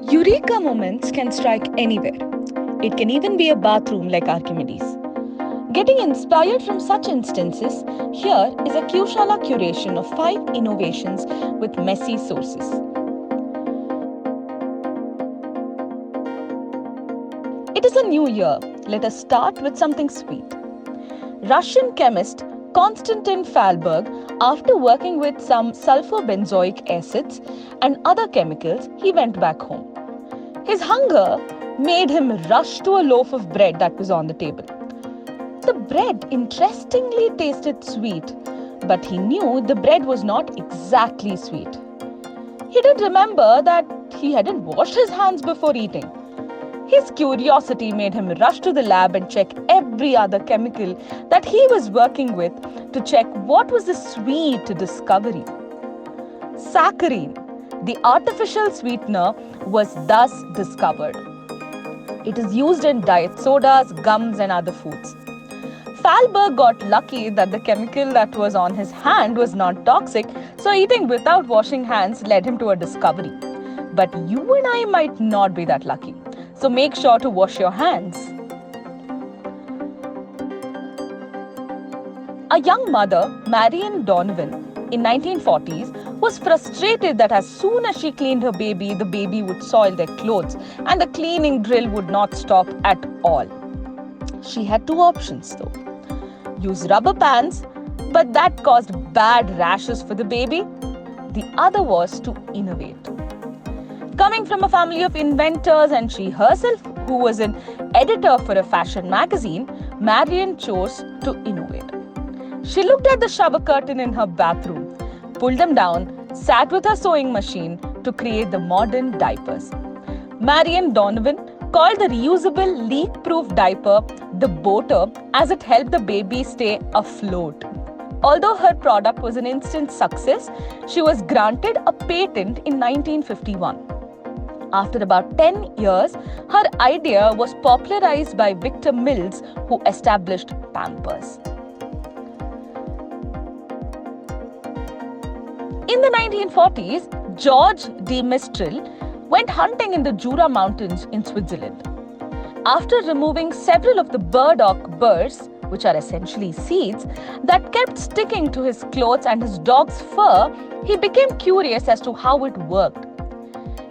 Eureka moments can strike anywhere. It can even be a bathroom like Archimedes. Getting inspired from such instances, here is a QShala Quration of 5 innovations with messy sources. It is a new year. Let us start with something sweet. Russian chemist Konstantin Falberg, after working with some sulfur benzoic acids and other chemicals, he went back home. His hunger made him rush to a loaf of bread that was on the table. The bread interestingly tasted sweet, but he knew the bread was not exactly sweet. He didn't remember that he hadn't washed his hands before eating. His curiosity made him rush to the lab and check every other chemical that he was working with to check what was the sweet discovery. Saccharin, the artificial sweetener, was thus discovered. It is used in diet sodas, gums, and other foods. Falberg got lucky that the chemical that was on his hand was not toxic, so eating without washing hands led him to a discovery. But you and I might not be that lucky, so make sure to wash your hands. A young mother, Marian Donovan, in 1940s, was frustrated that as soon as she cleaned her baby, the baby would soil their clothes and the cleaning drill would not stop at all. She had two options though. Use rubber pants, but that caused bad rashes for the baby. The other was to innovate. Coming from a family of inventors and she herself, who was an editor for a fashion magazine, Marian chose to innovate. She looked at the shower curtain in her bathroom, pulled them down, sat with her sewing machine to create the modern diapers. Marian Donovan called the reusable leak-proof diaper the boater as it helped the baby stay afloat. Although her product was an instant success, she was granted a patent in 1951. After about 10 years, her idea was popularized by Victor Mills, who established Pampers. In the 1940s, George de Mestral went hunting in the Jura Mountains in Switzerland. After removing several of the burdock burrs, which are essentially seeds, that kept sticking to his clothes and his dog's fur, he became curious as to how it worked.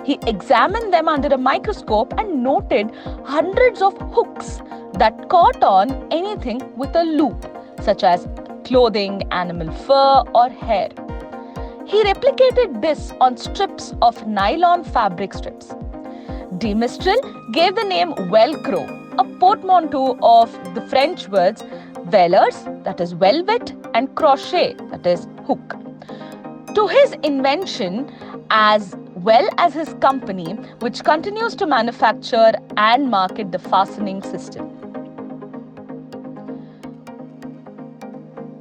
He examined them under a microscope and noted hundreds of hooks that caught on anything with a loop, such as clothing, animal fur, or hair. He replicated this on strips of nylon fabric strips. De Mestral gave the name Velcro, a portmanteau of the French words velars, that is velvet, and crochet, that is hook, to his invention as well as his company, which continues to manufacture and market the fastening system.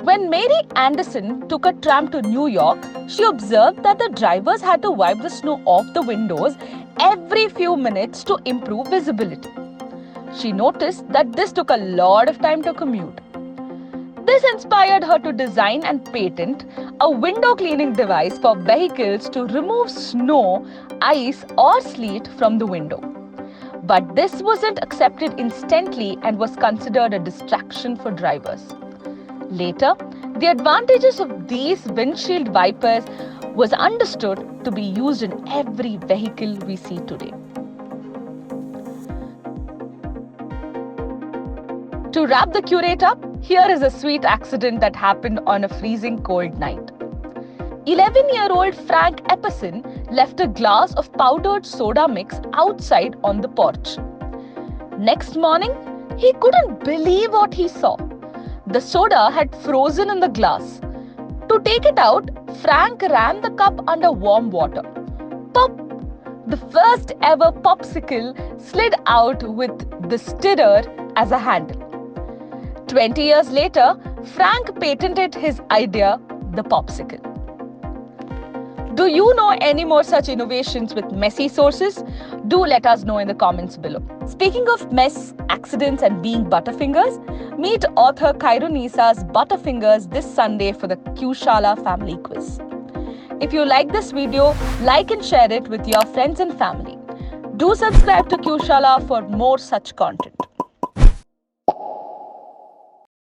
When Mary Anderson took a tram to New York, she observed that the drivers had to wipe the snow off the windows every few minutes to improve visibility. She noticed that this took a lot of time to commute. This inspired her to design and patent a window cleaning device for vehicles to remove snow, ice, or sleet from the window. But this wasn't accepted instantly and was considered a distraction for drivers. Later, the advantages of these windshield wipers was understood to be used in every vehicle we see today. To wrap the curate up, here is a sweet accident that happened on a freezing cold night. 11-year-old Frank Epperson left a glass of powdered soda mix outside on the porch. Next morning, he couldn't believe what he saw. The soda had frozen in the glass. To take it out, Frank ran the cup under warm water. Pop! The first ever Popsicle slid out with the stirrer as a handle. 20 years later, Frank patented his idea, the Popsicle. Do you know any more such innovations with messy sources? Do let us know in the comments below. Speaking of mess, accidents and being butterfingers, meet author Kaironissa's Butterfingers this Sunday for the QShala family quiz. If you like this video, like and share it with your friends and family. Do subscribe to QShala for more such content.